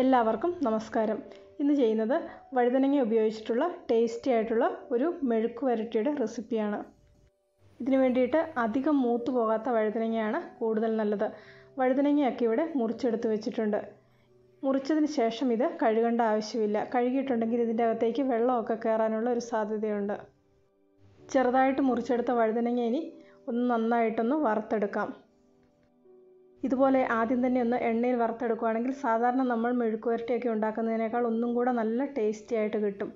എല്ലാവർക്കും നമസ്കാരം. ഇന്ന് ചെയ്യുന്നത് വഴുതനങ്ങ ഉപയോഗിച്ചിട്ടുള്ള ടേസ്റ്റി ആയിട്ടുള്ള ഒരു മെഴുക്ക് വരട്ടിയുടെ റെസിപ്പിയാണ്. ഇതിനു വേണ്ടിയിട്ട് അധികം മൂത്ത് പോകാത്ത വഴുതനങ്ങയാണ് കൂടുതൽ നല്ലത്. വഴുതനങ്ങയൊക്കെ ഇവിടെ മുറിച്ചെടുത്ത് വെച്ചിട്ടുണ്ട്. മുറിച്ചതിന് ശേഷം ഇത് കഴുകേണ്ട ആവശ്യമില്ല. കഴുകിയിട്ടുണ്ടെങ്കിൽ ഇതിൻ്റെ അകത്തേക്ക് വെള്ളമൊക്കെ കയറാനുള്ള ഒരു സാധ്യതയുണ്ട്. ചെറുതായിട്ട് മുറിച്ചെടുത്ത വഴുതനങ്ങ ഇനി ഒന്ന് നന്നായിട്ടൊന്ന് വറുത്തെടുക്കാം. ഇതുപോലെ ആദ്യം തന്നെ ഒന്ന് എണ്ണയിൽ വറുത്തെടുക്കുകയാണെങ്കിൽ സാധാരണ നമ്മൾ മെഴുക്ക് വരട്ടിയൊക്കെ ഉണ്ടാക്കുന്നതിനേക്കാൾ ഒന്നും കൂടെ നല്ല ടേസ്റ്റി ആയിട്ട് കിട്ടും.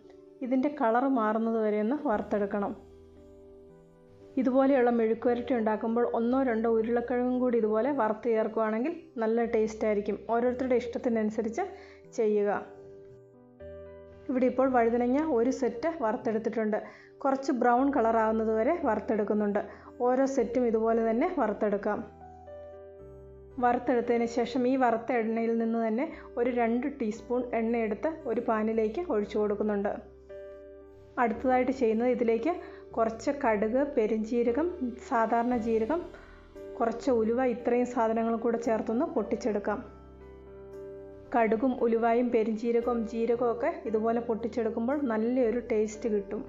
ഇതിൻ്റെ കളർ മാറുന്നത് വരെ ഒന്ന് വറുത്തെടുക്കണം. ഇതുപോലെയുള്ള മെഴുക്ക് വരട്ടി ഉണ്ടാക്കുമ്പോൾ 1-2 ഉരുളക്കിഴങ്ങും കൂടി ഇതുപോലെ വറുത്ത് ചേർക്കുകയാണെങ്കിൽ നല്ല ടേസ്റ്റ് ആയിരിക്കും. ഓരോരുത്തരുടെ ഇഷ്ടത്തിനനുസരിച്ച് ചെയ്യുക. ഇവിടെ ഇപ്പോൾ വഴുതനങ്ങ ഒരു സെറ്റ് വറുത്തെടുത്തിട്ടുണ്ട്. കുറച്ച് ബ്രൗൺ കളർ ആവുന്നത് വരെ വറുത്തെടുക്കുന്നുണ്ട്. ഓരോ സെറ്റും ഇതുപോലെ തന്നെ വറുത്തെടുക്കാം. വറുത്തെടുത്തതിന് ശേഷം ഈ വറുത്ത എണ്ണയിൽ നിന്ന് തന്നെ ഒരു 2 ടീസ്പൂൺ എണ്ണയെടുത്ത് ഒരു പാനിലേക്ക് ഒഴിച്ചു കൊടുക്കുന്നുണ്ട്. അടുത്തതായിട്ട് ചെയ്യുന്നത് ഇതിലേക്ക് കുറച്ച് കടുക്, പെരുംജീരകം, സാധാരണ ജീരകം, കുറച്ച് ഉലുവ, ഇത്രയും സാധനങ്ങൾ കൂടെ ചേർത്തൊന്ന് പൊട്ടിച്ചെടുക്കാം. കടുകും ഉലുവയും പെരുംജീരകവും ജീരകവും ഒക്കെ ഇതുപോലെ പൊട്ടിച്ചെടുക്കുമ്പോൾ നല്ലൊരു ടേസ്റ്റ് കിട്ടും.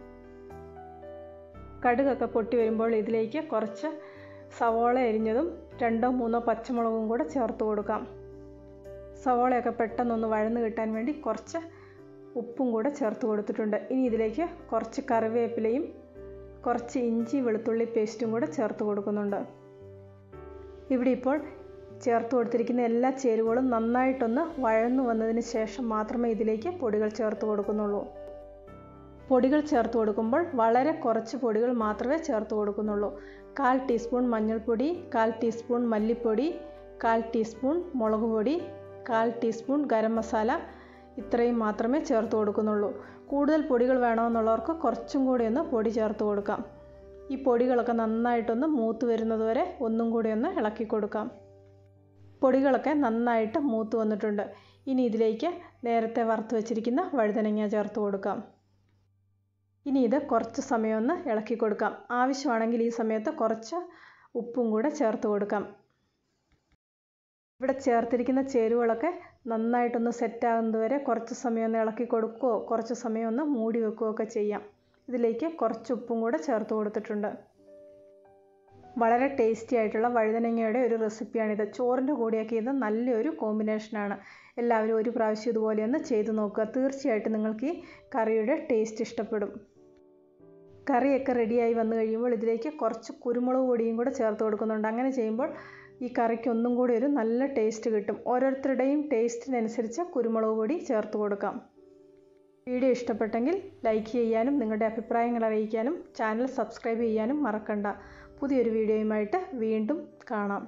കടുകൊക്കെ പൊട്ടി വരുമ്പോൾ ഇതിലേക്ക് കുറച്ച് സവോള അരിഞ്ഞതും 2-3 പച്ചമുളകും കൂടെ ചേർത്ത് കൊടുക്കാം. സവോളയൊക്കെ പെട്ടെന്നൊന്ന് വഴന്ന് കിട്ടാൻ വേണ്ടി കുറച്ച് ഉപ്പും കൂടെ ചേർത്ത് കൊടുത്തിട്ടുണ്ട്. ഇനി ഇതിലേക്ക് കുറച്ച് കറിവേപ്പിലയും കുറച്ച് ഇഞ്ചി വെളുത്തുള്ളി പേസ്റ്റും കൂടെ ചേർത്ത് കൊടുക്കുന്നുണ്ട്. ഇവിടെ ഇപ്പോൾ ചേർത്ത് കൊടുത്തിരിക്കുന്ന എല്ലാ ചേരുവകളും നന്നായിട്ടൊന്ന് വഴന്നു വന്നതിന് ശേഷം മാത്രമേ ഇതിലേക്ക് പൊടികൾ ചേർത്ത് കൊടുക്കുന്നുള്ളൂ. പൊടികൾ ചേർത്ത് കൊടുക്കുമ്പോൾ വളരെ കുറച്ച് പൊടികൾ മാത്രമേ ചേർത്ത് കൊടുക്കുന്നുള്ളൂ. 1/4 ടീസ്പൂൺ മഞ്ഞൾപ്പൊടി, 1/4 ടീസ്പൂൺ മല്ലിപ്പൊടി, 1/4 ടീസ്പൂൺ മുളക് പൊടി, 1/4 ടീസ്പൂൺ ഗരം മസാല, ഇത്രയും മാത്രമേ ചേർത്ത് കൊടുക്കുന്നുള്ളൂ. കൂടുതൽ പൊടികൾ വേണമെന്നുള്ളവർക്ക് കുറച്ചും കൂടി ഒന്ന് പൊടി ചേർത്ത് കൊടുക്കാം. ഈ പൊടികളൊക്കെ നന്നായിട്ടൊന്ന് മൂത്ത് വരുന്നത് വരെ ഒന്നും കൂടി ഒന്ന് ഇളക്കി കൊടുക്കാം. പൊടികളൊക്കെ നന്നായിട്ട് മൂത്ത് വന്നിട്ടുണ്ട്. ഇനി ഇതിലേക്ക് നേരത്തെ വറുത്ത് വെച്ചിരിക്കുന്ന വഴുതനങ്ങ ചേർത്ത് കൊടുക്കാം. ഇനി ഇത് കുറച്ച് സമയം ഒന്ന് ഇളക്കി കൊടുക്കാം. ആവശ്യമാണെങ്കിൽ ഈ സമയത്ത് കുറച്ച് ഉപ്പും കൂടെ ചേർത്ത് കൊടുക്കാം. ഇവിടെ ചേർത്തിരിക്കുന്ന ചേരുവകളൊക്കെ നന്നായിട്ടൊന്ന് സെറ്റാകുന്നത് വരെ കുറച്ച് സമയം ഒന്ന് ഇളക്കി കൊടുക്കുകയോ കുറച്ച് സമയം ഒന്ന് മൂടി വെക്കുകയോ ഒക്കെ ചെയ്യാം. ഇതിലേക്ക് കുറച്ച് ഉപ്പും കൂടെ ചേർത്ത് കൊടുത്തിട്ടുണ്ട്. വളരെ ടേസ്റ്റി ആയിട്ടുള്ള വഴുതനങ്ങയുടെ ഒരു റെസിപ്പിയാണിത്. ചോറിൻ്റെ കൂടെയൊക്കെ ഇത് നല്ലൊരു കോമ്പിനേഷനാണ്. എല്ലാവരും ഒരു പ്രാവശ്യം ഇതുപോലെ ഒന്ന് ചെയ്ത് നോക്കുക. തീർച്ചയായിട്ടും നിങ്ങൾക്ക് ഈ കറിയുടെ ടേസ്റ്റ് ഇഷ്ടപ്പെടും. കറിയൊക്കെ റെഡിയായി വന്നു കഴിയുമ്പോൾ ഇതിലേക്ക് കുറച്ച് കുരുമുളക് പൊടിയും കൂടെ ചേർത്ത് കൊടുക്കുന്നുണ്ട്. അങ്ങനെ ചെയ്യുമ്പോൾ ഈ കറിക്ക് ഒന്നും കൂടി ഒരു നല്ല ടേസ്റ്റ് കിട്ടും. ഓരോരുത്തരുടെയും ടേസ്റ്റിനനുസരിച്ച് കുരുമുളക് പൊടി ചേർത്ത് കൊടുക്കാം. വീഡിയോ ഇഷ്ടപ്പെട്ടെങ്കിൽ ലൈക്ക് ചെയ്യാനും നിങ്ങളുടെ അഭിപ്രായങ്ങൾ അറിയിക്കാനും ചാനൽ സബ്സ്ക്രൈബ് ചെയ്യാനും മറക്കണ്ട. പുതിയൊരു വീഡിയോയുമായിട്ട് വീണ്ടും കാണാം.